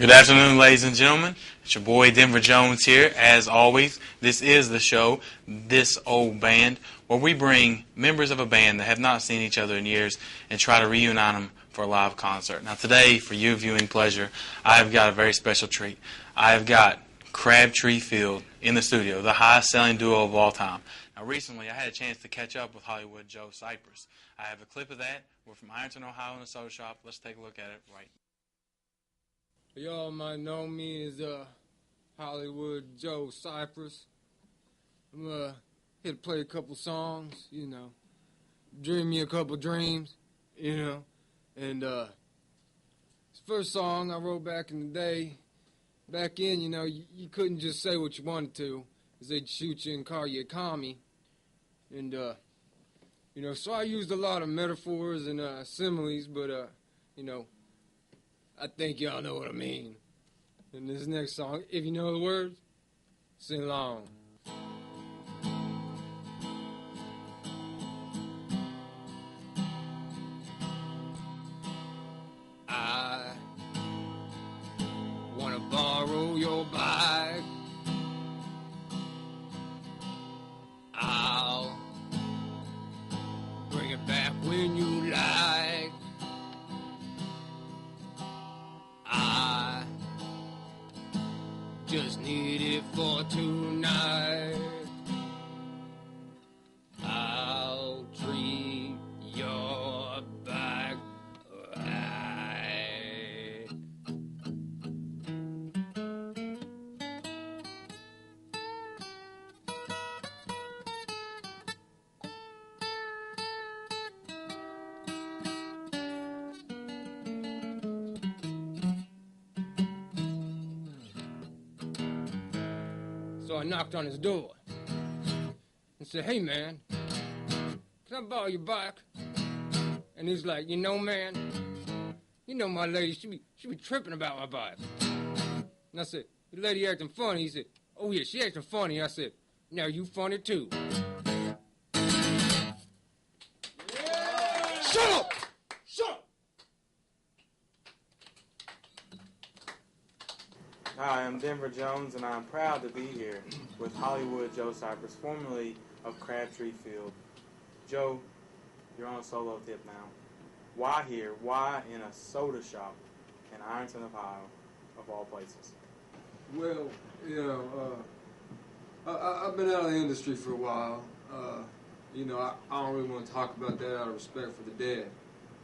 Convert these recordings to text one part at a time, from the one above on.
Good afternoon, ladies and gentlemen. It's your boy Denver Jones here. As always, this is the show, This Old Band, where we bring members of a band that have not seen each other in years and try to reunite them for a live concert. Now today, for your viewing pleasure, I have got a very special treat. I have got Crabtree Field in the studio, the highest selling duo of all time. Now recently, I had a chance to catch up with Hollywood Joe Cypress. I have a clip of that. We're from Ironton, Ohio in a soda shop. Let's take a look at it right now. Y'all might know me as Hollywood Joe Cypress. I'm here to play a couple songs, dream me a couple dreams, And this first song I wrote back in the day, you couldn't just say what you wanted to, because they'd shoot you and call you a commie. And, so I used a lot of metaphors and similes, but, I think y'all know what I mean. And this next song, if you know the words, sing along. I wanna borrow your bike. I'll bring it back when you like. I just need it for tonight. I'll treat your back right. So I knocked on his door and said, "Hey, man, can I borrow your bike?" And he's like, man, my lady, she be tripping about my bike." And I said, "The lady acting funny?" He said, "Oh, yeah, she acting funny." I said, "Now you funny, too." Yeah. Shut up! Shut up! Hi, I'm Denver Jones, and I'm proud to be here with Hollywood Joe Cypress, formerly of Crabtree Field. Joe, you're on a solo tip now. Why here? Why in a soda shop in Ironton, Ohio, of all places? Well, I've been out of the industry for a while. I don't really want to talk about that out of respect for the dead.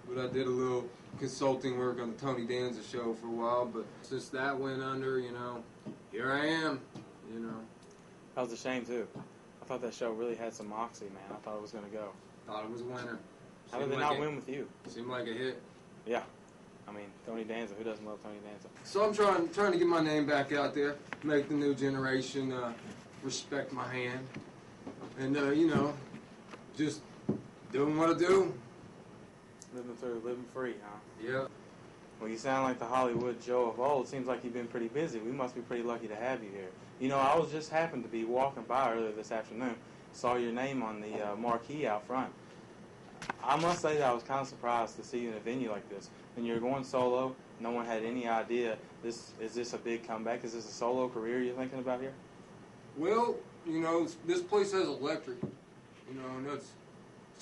But I did a little consulting work on the Tony Danza show for a while. But since that went under, here I am, That was a shame, too. I thought that show really had some moxie, man. I thought it was going to go. Thought it was a winner. How did they not win with you? Seemed like a hit. Yeah. I mean, Tony Danza. Who doesn't love Tony Danza? So I'm trying to get my name back out there, make the new generation respect my hand. And, just doing what I do. Living free, huh? Yeah. Well, you sound like the Hollywood Joe of old. Seems like you've been pretty busy. We must be pretty lucky to have you here. I was just happened to be walking by earlier this afternoon, saw your name on the marquee out front. I must say that I was kind of surprised to see you in a venue like this. When you're going solo, no one had any idea. Is this a big comeback? Is this a solo career you're thinking about here? Well, this place has electric, and it's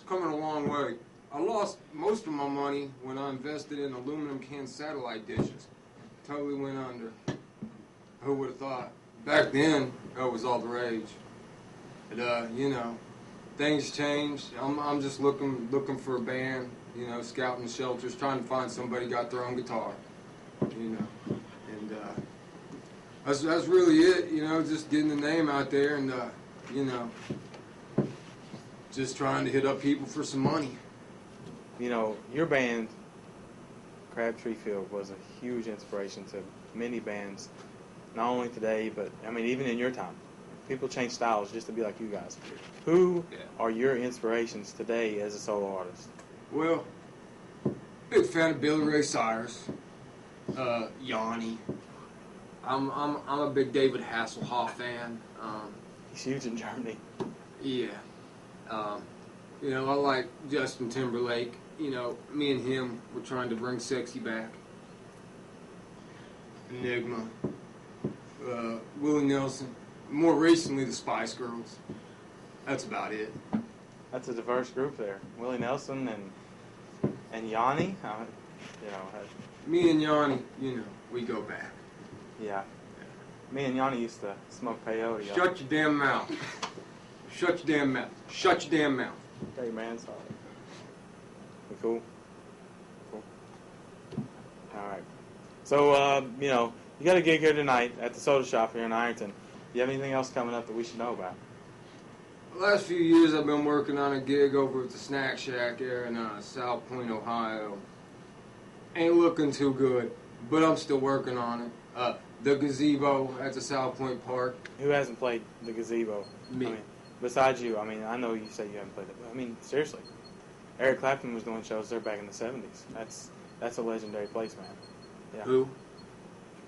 coming a long way. I lost most of my money when I invested in aluminum can satellite dishes. Totally went under. Who would have thought? Back then, that was all the rage. But, things changed. I'm just looking for a band, scouting shelters, trying to find somebody got their own guitar, And that's really it, just getting the name out there and, just trying to hit up people for some money. Your band, Crabtree Field, was a huge inspiration to many bands, not only today, but, even in your time. People change styles just to be like you guys. Who are your inspirations today as a solo artist? Well, big fan of Billy Ray Cyrus, Yanni. I'm a big David Hasselhoff fan. He's huge in Germany. Yeah. I like Justin Timberlake. Me and him were trying to bring sexy back. Enigma, Willie Nelson. More recently, the Spice Girls. That's about it. That's a diverse group there. Willie Nelson and Yanni. Me and Yanni, we go back. Yeah. Me and Yanni used to smoke peyote. Shut your damn mouth. Shut your damn mouth. Shut your damn mouth. Okay, man, sorry. We cool? Cool. All right. So, you got a gig here tonight at the Soda Shop here in Ironton. Do you have anything else coming up that we should know about? The last few years I've been working on a gig over at the Snack Shack here in South Point, Ohio. Ain't looking too good, but I'm still working on it. The Gazebo at the South Point Park. Who hasn't played the Gazebo? Me. Besides you, I know you say you haven't played it, but seriously. Eric Clapton was doing shows there back in the 70s. That's a legendary place, man. Yeah. Who?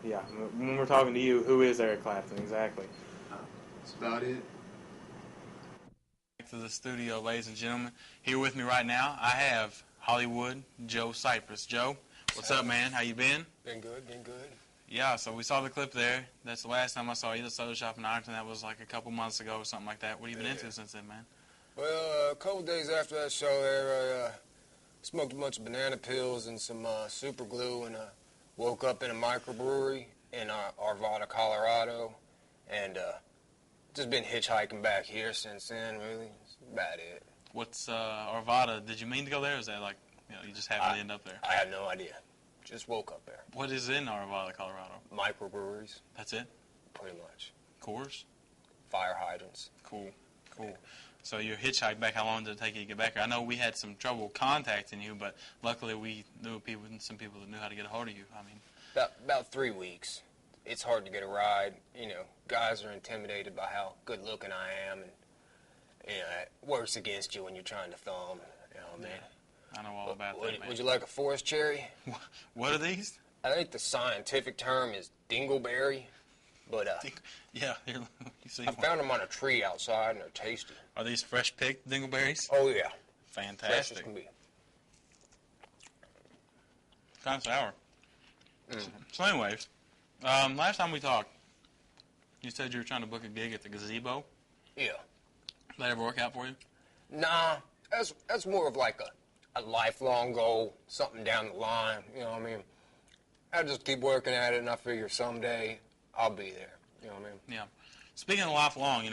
Yeah. When we're talking to you, who is Eric Clapton exactly? That's about it. Back to the studio, ladies and gentlemen. Here with me right now, I have Hollywood Joe Cypress. Joe, what's up, man? How you been? Been good. Yeah, so we saw the clip there. That's the last time I saw you at the Soda Shop in Ironton. That was like a couple months ago or something like that. What have you been into since then, man? Well, a couple days after that show there, I smoked a bunch of banana pills and some super glue, and woke up in a microbrewery in Arvada, Colorado, and just been hitchhiking back here since then, really. That's about it. What's Arvada? Did you mean to go there, or is that like, you just happened to end up there? I have no idea. Just woke up there. What is in Arvada, Colorado? Microbreweries. That's it? Pretty much. Coors? Fire hydrants. Cool. So you hitchhiked back. How long did it take you to get back here? I know we had some trouble contacting you, but luckily we knew some people that knew how to get a hold of you. About 3 weeks. It's hard to get a ride. Guys are intimidated by how good looking I am, and it works against you when you're trying to film. Man. I know all about that, man. Would you like a forest cherry? What are these? I think the scientific term is dingleberry, but yeah, here, you see. I found them on a tree outside, and they're tasty. Are these fresh picked dingleberries? Oh yeah, fantastic. Fresh as can be. Kind of sour. So, anyways, last time we talked, you said you were trying to book a gig at the Gazebo. Yeah. Did that ever work out for you? Nah, that's more of like a lifelong goal, something down the line. You know what I mean? I just keep working at it, and I figure someday I'll be there. You know what I mean? Yeah. Speaking of lifelong,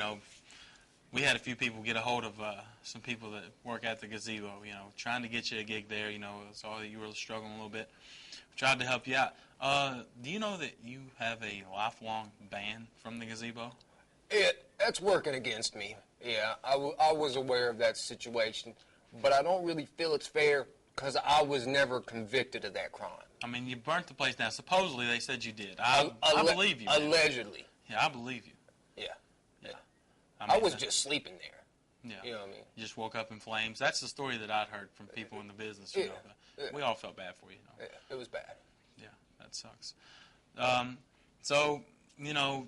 we had a few people get a hold of some people that work at the Gazebo, trying to get you a gig there. Saw that you were struggling a little bit. We tried to help you out. Do you know that you have a lifelong ban from the Gazebo? That's working against me. Yeah, I was aware of that situation, but I don't really feel it's fair because I was never convicted of that crime. You burnt the place down. Supposedly, they said you did. I believe you. Allegedly. Yeah, I believe you. Yeah. I was just sleeping there. Yeah. You know what I mean? You just woke up in flames. That's the story that I'd heard from people in the business. Yeah. We all felt bad for you. Yeah, it was bad. Yeah, that sucks. So,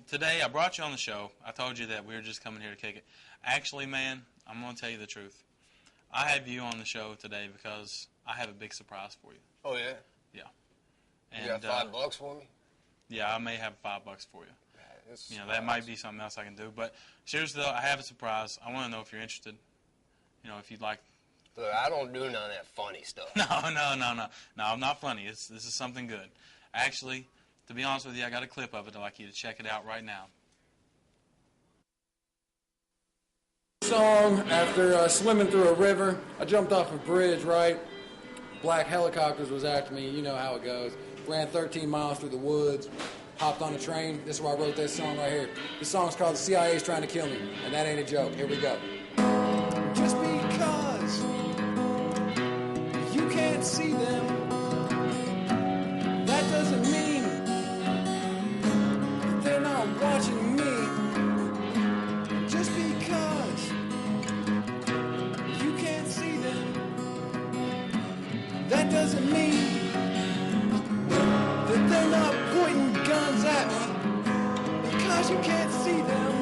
today I brought you on the show. I told you that we were just coming here to kick it. Actually, man, I'm going to tell you the truth. I have you on the show today because I have a big surprise for you. Oh, yeah? Yeah. You got $5 for me? Yeah, I may have $5 for you. That might be something else I can do. But seriously, though, I have a surprise. I want to know if you're interested. If you'd like. Look, I don't do none of that funny stuff. No, I'm not funny. This is something good. Actually, to be honest with you, I got a clip of it. I'd like you to check it out right now. Song after swimming through a river. I jumped off a bridge, right? Black helicopters was after me. You know how it goes. Ran 13 miles through the woods. Hopped on a train. This is why I wrote this song right here. This song's called The CIA's Trying to Kill Me. And that ain't a joke. Here we go. Just because you can't see them, that doesn't mean that they're not watching me. Just because you can't see them, that doesn't mean that they're not pointing guns at me. Because you can't see them,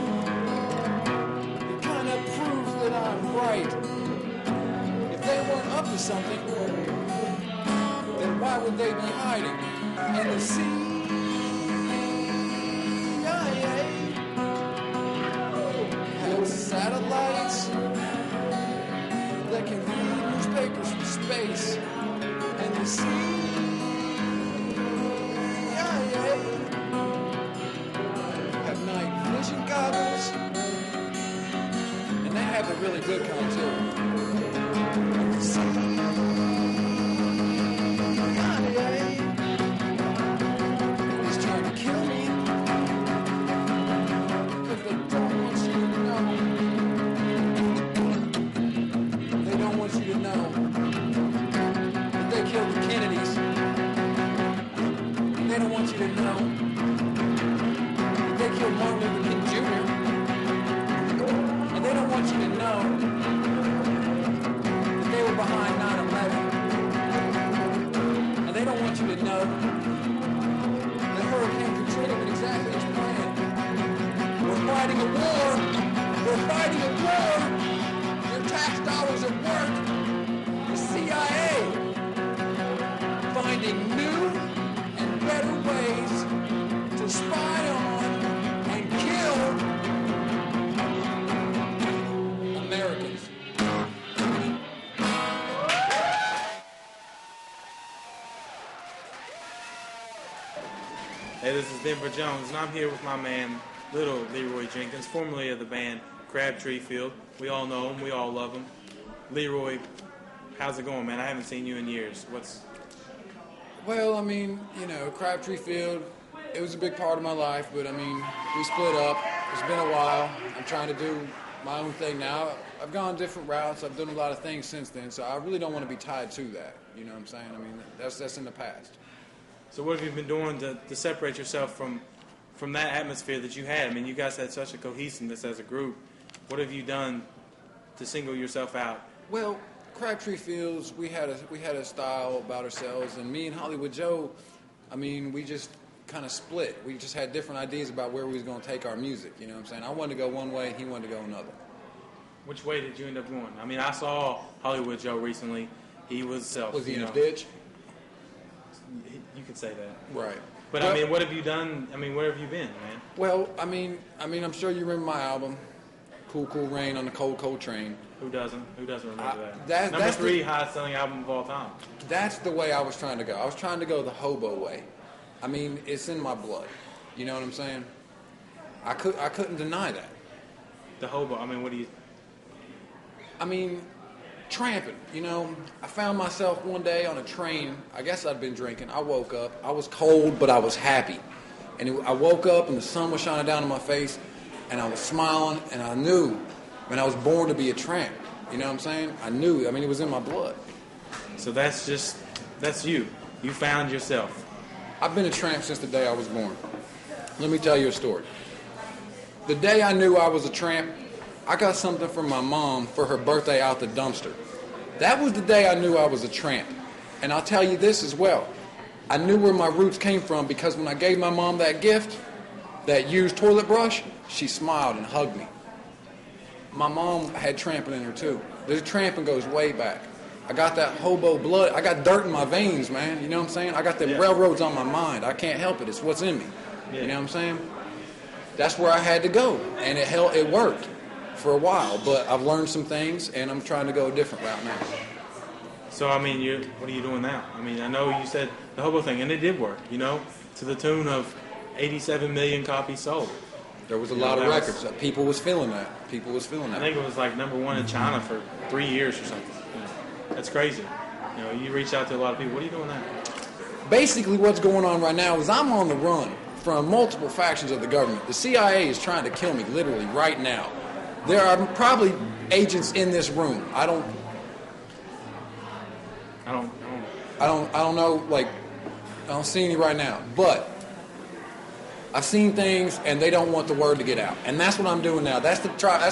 it kind of proves that I'm right. If they weren't up to something, then why would they be hiding in the sea? space and the CIA have night vision goggles, and they have a really good kind too. The CIA is trying to kill me because they don't want you to know. They don't want you to know that they killed the Kennedys. They don't want you to know that they killed Martin Luther King Jr. And they don't want you to know that they were behind 9/11. And they don't want you to know that Hurricane Katrina went exactly as planned. We're fighting a war. We're fighting a war. Your tax dollars at work. The CIA finding new and better ways to spy on and kill Americans. Hey, this is Denver Jones, and I'm here with my man, Little Leroy Jenkins, formerly of the band Crabtree Field. We all know him. We all love him. Leroy, how's it going, man? I haven't seen you in years. Well, I mean, Crabtree Field, it was a big part of my life, but I mean, we split up. It's been a while. I'm trying to do my own thing now. I've gone different routes. I've done a lot of things since then, so I really don't want to be tied to that. You know what I'm saying? I mean, that's in the past. So what have you been doing to separate yourself from that atmosphere that you had? I mean, you guys had such a cohesiveness as a group. What have you done to single yourself out? Well, Crabtree Fields, we had a style about ourselves, and me and Hollywood Joe, I mean, we just kind of split. We just had different ideas about where we was going to take our music. You know what I'm saying? I wanted to go one way, he wanted to go another. Which way did you end up going? I mean, I saw Hollywood Joe recently. He was Was he in a ditch? You could say that. Right. But I mean, what have you done? I mean, where have you been, man? Well, I mean, I'm sure you remember my album, Cool Cool Rain on the Cold Cold Train. Who doesn't? Who doesn't remember that? Number 3 highest-selling album of all time. That's the way I was trying to go. I was trying to go the hobo way. I mean, it's in my blood. You know what I'm saying? I couldn't deny that. The hobo. I mean, what do you? I mean, tramping. I found myself one day on a train. I guess I'd been drinking. I woke up. I was cold, but I was happy. And I woke up, and the sun was shining down on my face, and I was smiling, and I knew, I was born to be a tramp. You know what I'm saying? I knew. I mean, it was in my blood. So that's you. You found yourself. I've been a tramp since the day I was born. Let me tell you a story. The day I knew I was a tramp, I got something from my mom for her birthday out the dumpster. That was the day I knew I was a tramp. And I'll tell you this as well. I knew where my roots came from because when I gave my mom that gift, that used toilet brush, she smiled and hugged me. My mom had tramping in her too. The tramping goes way back. I got that hobo blood. I got dirt in my veins, man. You know what I'm saying? I got the railroads on my mind. I can't help it. It's what's in me. Yeah. You know what I'm saying? That's where I had to go. And it worked for a while. But I've learned some things, and I'm trying to go a different route now. So, I mean, what are you doing now? I mean, I know you said the hobo thing, and it did work, to the tune of 87 million copies sold. There was a lot of records. People was feeling that. I think it was like number 1 in China for 3 years or something. That's crazy. You reached out to a lot of people. What are you doing now? Basically, what's going on right now is I'm on the run from multiple factions of the government. The CIA is trying to kill me literally right now. There are probably agents in this room. I don't know. Like, I don't see any right now. But I've seen things, and they don't want the word to get out. And that's what I'm doing now. That's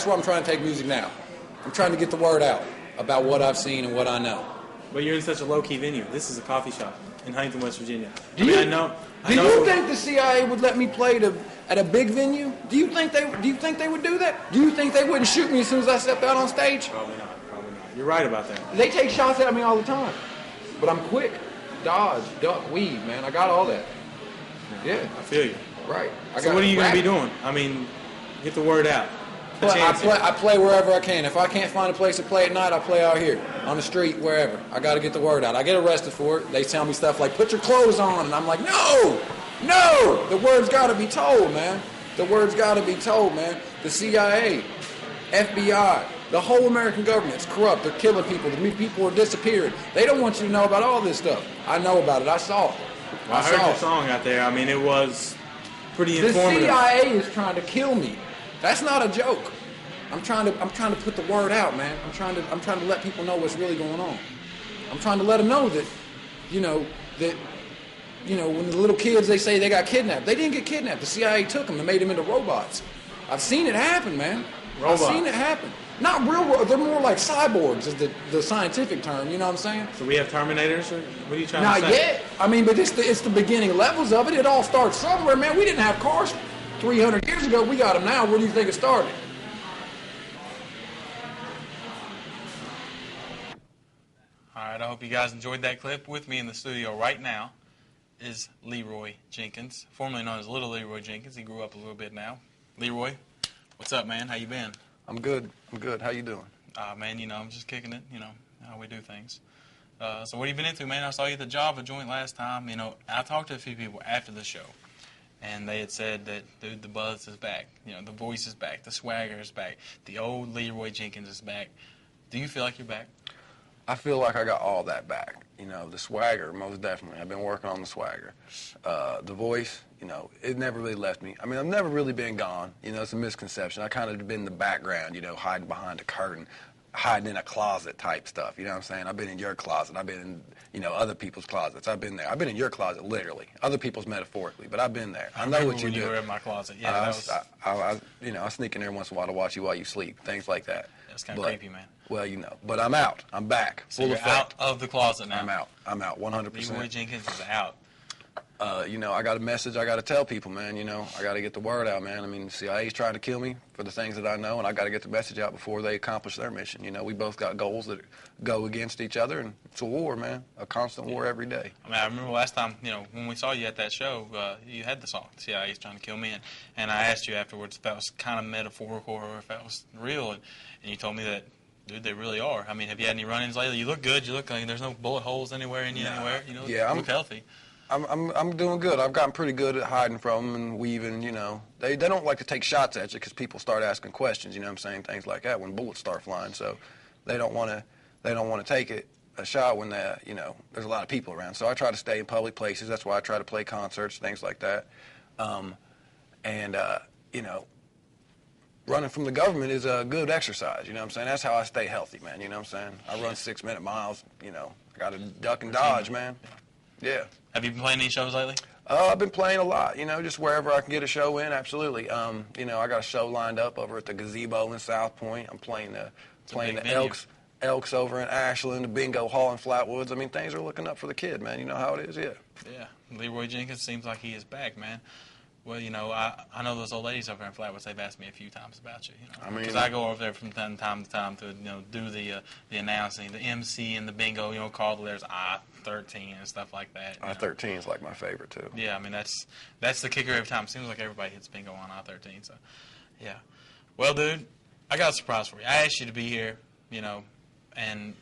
why I'm trying to take music now. I'm trying to get the word out about what I've seen and what I know. But you're in such a low-key venue. This is a coffee shop in Huntington, West Virginia. Do you think the CIA would let me play at a big venue? Do you think they would do that? Do you think they wouldn't shoot me as soon as I stepped out on stage? Probably not. You're right about that. They take shots at me all the time. But I'm quick. Dodge, duck, weave, man. I got all that. Yeah. I feel you. Right. So what are you going to be doing? I mean, get the word out. I play wherever I can. If I can't find a place to play at night, I play out here on the street, wherever. I got to get the word out. I get arrested for it. They tell me stuff like, "Put your clothes on," and I'm like, "No, no." The word's got to be told, man. The word's got to be told, man. The CIA, FBI, the whole American government's corrupt. They're killing people. The people are disappearing. They don't want you to know about all this stuff. I know about it. I saw it. Well, I heard your song out there. I mean, it was pretty informative. The CIA is trying to kill me. That's not a joke. I'm trying to put the word out, man. I'm trying to let people know what's really going on. I'm trying to let them know that, when the little kids, they say they got kidnapped. They didn't get kidnapped. The CIA took them and made them into robots. I've seen it happen, man. Robots. I've seen it happen. Not real. They're more like cyborgs, is the scientific term. You know what I'm saying? So we have Terminators, or what are you trying to say? Not yet. I mean, but it's the beginning levels of it. It all starts somewhere, man. We didn't have cars 300 years ago. We got them now. Where do you think it started? All right, I hope you guys enjoyed that clip. With me in the studio right now is Leroy Jenkins, formerly known as Little Leroy Jenkins. He grew up a little bit now. Leroy, what's up, man? How you been? I'm good. How you doing? Man, I'm just kicking it, how we do things. So what have you been into, man? I saw you at the Java joint last time. I talked to a few people after the show, and they had said that, dude, the buzz is back. The voice is back. The swagger is back. The old Leroy Jenkins is back. Do you feel like you're back? I feel like I got all that back. The swagger, most definitely. I've been working on the swagger. The voice, it never really left me. I mean, I've never really been gone. It's a misconception. I kind of been in the background, hiding behind a curtain, hiding in a closet type stuff. You know what I'm saying? I've been in your closet. I've been in, other people's closets. I've been there. I've been in your closet, literally. Other people's metaphorically, but I've been there. I know what you do. You were in my closet. Yeah, I sneak in there once in a while to watch you while you sleep, things like that. That's kind of creepy, man. Well, But I'm out. I'm back. So you're out of the closet now. I'm out. 100%. Leroy Jenkins is out. I got a message I got to tell people, man. I got to get the word out, man. I mean, the CIA's trying to kill me for the things that I know, and I got to get the message out before they accomplish their mission. We both got goals that go against each other, and it's a war, man. A constant war every day. I mean, I remember last time, when we saw you at that show, you had the song, the CIA's trying to kill me, and I asked you afterwards if that was kind of metaphorical or if that was real, and you told me that, dude, they really are. I mean, have you had any run-ins lately? You look good. You look like there's no bullet holes anywhere in you anywhere. You look healthy. I'm doing good. I've gotten pretty good at hiding from them and weaving, They don't like to take shots at you because people start asking questions, what I'm saying, things like that when bullets start flying. So they don't want to take a shot when there's a lot of people around. So I try to stay in public places. That's why I try to play concerts, things like that. Running from the government is a good exercise, you know what I'm saying? That's how I stay healthy, man, you know what I'm saying? I run 6-minute miles, I got to duck and dodge, man. Yeah. Have you been playing any shows lately? I've been playing a lot, just wherever I can get a show in, absolutely. I got a show lined up over at the Gazebo in South Point. I'm playing the Elks over in Ashland, the Bingo Hall in Flatwoods. I mean, things are looking up for the kid, man. You know how it is, yeah. Yeah. Leroy Jenkins seems like he is back, man. Well, I know those old ladies over there in Flatwoods. They've asked me a few times about you. Because I go over there from time to time to do the announcing, the MC and the bingo. Call the letters I-13 and stuff like that. I-13 is like my favorite too. Yeah, I mean that's the kicker every time. Seems like everybody hits bingo on I-13. So, yeah. Well, dude, I got a surprise for you. I asked you to be here, and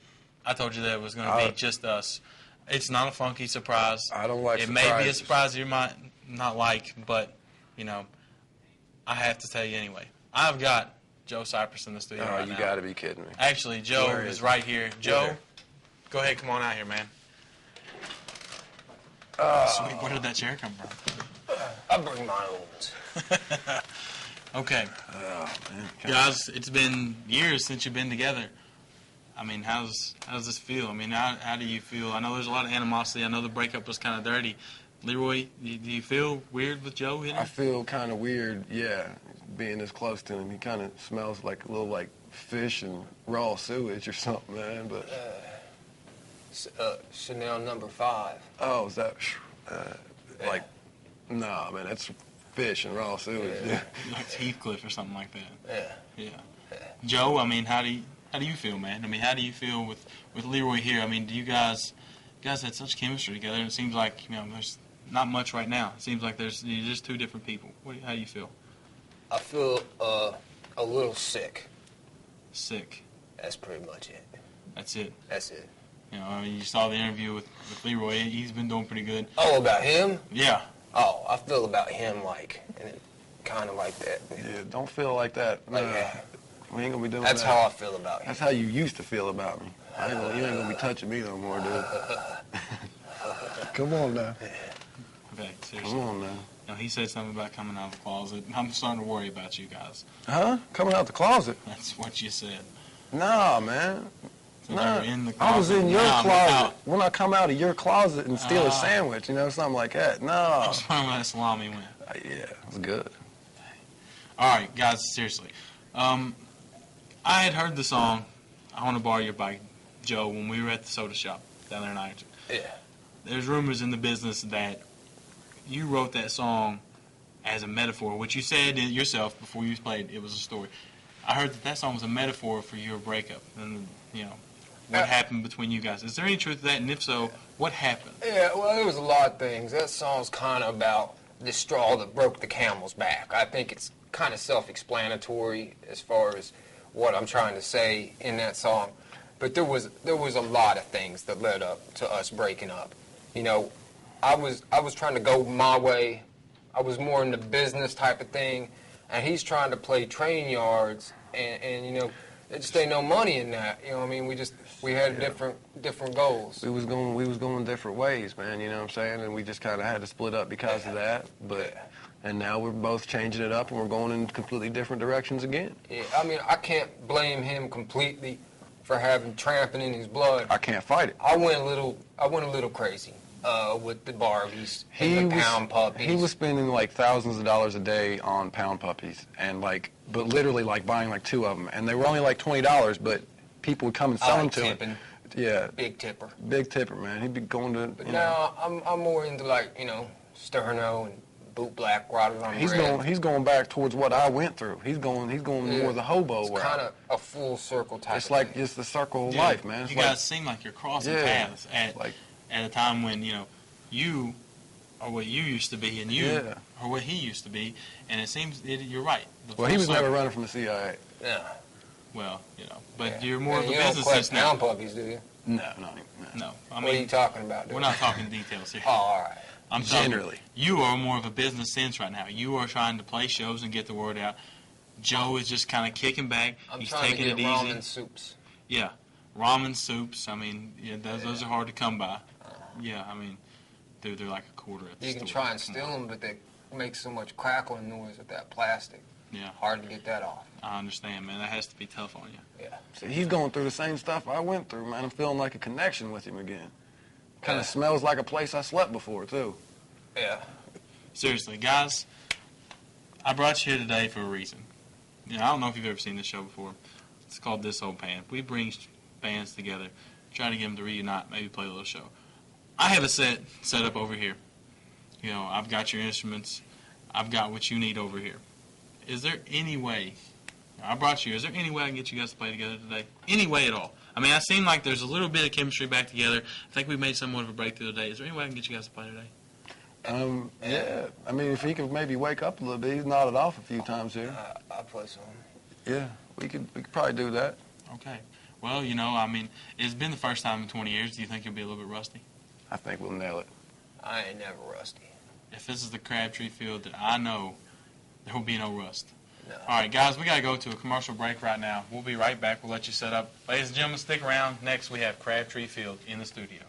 I told you that it was going to be just us. It's not a funky surprise. I don't like surprises. It may be a surprise you might not like, but, I have to tell you anyway. I've got Joe Cypress in the studio right now. You got to be kidding me. Actually, Joe is right here. Joe, go ahead, come on out here, man. Sweet, where did that chair come from? I bring my own. Okay. Oh, man. Guys, it's been years since you've been together. I mean, how does this feel? I mean, how do you feel? I know there's a lot of animosity. I know the breakup was kind of dirty. Leroy, do you feel weird with Joe hitting? I feel kind of weird, yeah, being this close to him. He kind of smells like a little fish and raw sewage or something, man. But Chanel number 5. Oh, is that nah, man, that's fish and raw sewage. Yeah. Like Heathcliff or something like that. Yeah. Joe, I mean, how do you feel, man? I mean, how do you feel with Leroy here? I mean, do you guys had such chemistry together, and it seems like there's not much right now. It seems like you're just two different people. How do you feel? I feel a a little sick. Sick. That's pretty much it. That's it. That's it. You know, I mean, you saw the interview with Leroy. He's been doing pretty good. Oh, about him? Yeah. Oh, I feel about him kind of like that. Yeah, don't feel like that. Like, Nah, we ain't gonna be doing that's that. how I feel about him. That's how you used to feel about me. You ain't gonna be touching me no more, dude. Come on now. Okay, seriously. Come on now. You know, he said something about coming out of the closet. I'm starting to worry about you guys. Huh? Coming out the closet? That's what you said. Nah, man. So Nah. you're in the closet. I was in your Now I'm closet. out. When I come out of your closet and steal a sandwich, you know, something like that. No. I was wondering where that salami went. Yeah, it was good. All right, guys, seriously. I had heard the song, I Want to Borrow Your Bike, Joe, when we were at the soda shop down there in Ironton. Yeah. There's rumors in the business that you wrote that song as a metaphor, which you said yourself before you played it was a story. I heard that song was a metaphor for your breakup and, you know, what happened between you guys. Is there any truth to that? And if so, what happened? Yeah, well, there was a lot of things. That song's kind of about the straw that broke the camel's back. I think it's kind of self-explanatory as far as what I'm trying to say in that song. But there was a lot of things that led up to us breaking up. You know, I was trying to go my way. I was more in the business type of thing, and he's trying to play train yards, and you know, there just ain't no money in that. You know what I mean? We had different goals. We was going different ways, man, you know what I'm saying? And we just kind of had to split up because of that. And now we're both changing it up and we're going in completely different directions again. Yeah, I mean, I can't blame him completely for having tramping in his blood. I can't fight it. I went a little crazy with the Barbies and the pound puppies. He was spending like thousands of dollars a day on pound puppies, and but literally like buying like 2 of them, and they were only like $20, but people would come and sell them to him. Yeah, big tipper. Big tipper, man. He'd be going to. But now I'm more into like sterno and boot black rotted on red. He's going back towards what I went through. He's going more the hobo it's route. It's kind of a full circle type. It's of like thing. It's the circle of life, man. It's you guys seem like you're crossing paths at a time when you are what you used to be and you are what he used to be, and it seems you're right. Well, he was never running from the CIA. Yeah. Well, but you're more of a you don't businessman now. pound puppies, do you? No. I mean, what are you talking about? We're not talking details here. Oh, all right. I'm generally. You are more of a business sense right now. You are trying to play shows and get the word out. Joe is just kind of kicking back. I'm He's trying taking to get it easy. ramen soups. Yeah, ramen soups. I mean, those are hard to come by. Yeah, I mean, they're like a quarter at the You store. can try and steal them, but they make so much crackling noise with that plastic. Yeah. Hard to get that off. I understand, man. That has to be tough on you. Yeah. See, he's going through the same stuff I went through, man. I'm feeling like a connection with him again. Kind of smells like a place I slept before, too. Yeah. Seriously, guys, I brought you here today for a reason. I don't know if you've ever seen this show before. It's called This Old Band. We bring bands together, try to get them to reunite, maybe play a little show. I have a set up over here. I've got your instruments. I've got what you need over here. Is there any way, I brought you, is there any way I can get you guys to play together today? Any way at all? I mean, I seem like there's a little bit of chemistry back together. I think we made somewhat of a breakthrough today. Is there any way I can get you guys to play today? Yeah. I mean, if he could maybe wake up a little bit, he's nodded off a few times here. I'll play some. Yeah, we could probably do that. Okay. Well, I mean, it's been the first time in 20 years. Do you think you'll be a little bit rusty? I think we'll nail it. I ain't never rusty. If this is the Crabtree field that I know, there will be no rust. No. All right, guys, we got to go to a commercial break right now. We'll be right back. We'll let you set up. Ladies and gentlemen, stick around. Next, we have Crabtree Field in the studio.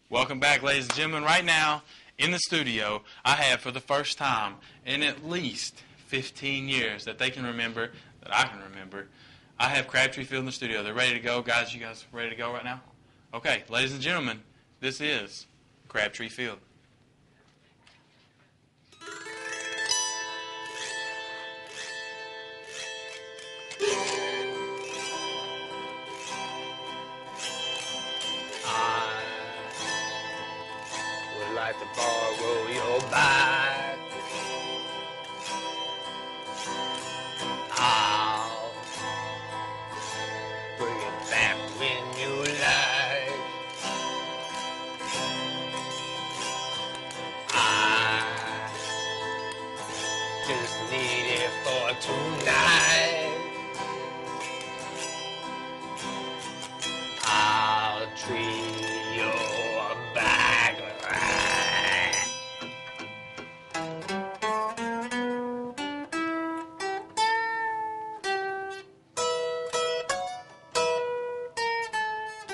Welcome back, ladies and gentlemen. Right now, in the studio, I have, for the first time in at least 15 years that they can remember, that I can remember, I have Crabtree Field in the studio. They're ready to go. Guys, you guys ready to go right now? Okay, ladies and gentlemen, this is Crabtree Field. for tonight. I'll treat your back right.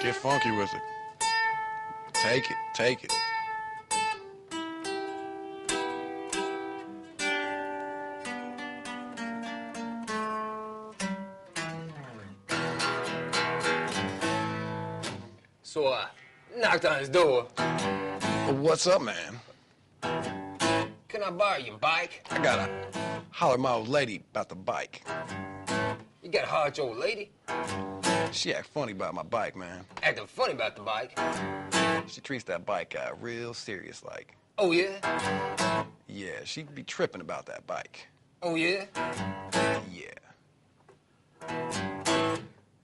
Get funky with it. Take it, take it. So I knocked on his door. What's up, man? Can I borrow your bike? I gotta holler at my old lady about the bike. You got a hard old lady She act funny about my bike, man. acting funny about the bike. She treats that bike real serious like. Oh, yeah? Yeah, she be tripping about that bike. Oh, yeah? Yeah.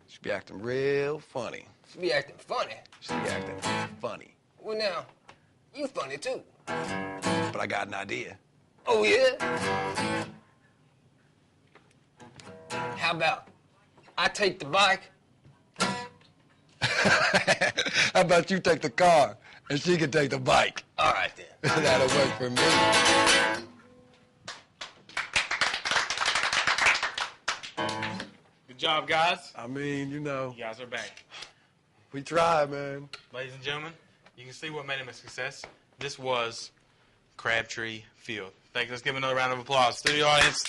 She be acting real funny. She be acting funny. She be acting funny. Well, now, you funny, too. But I got an idea. Oh, yeah? How about I take the bike? How about you take the car and she can take the bike? All right, then. That'll work for me. Good job, guys. I mean, you know, You guys are back. we tried, man. Ladies and gentlemen, you can see what made him a success. This was Crabtree Field. Thanks. Let's give him another round of applause. Studio audience.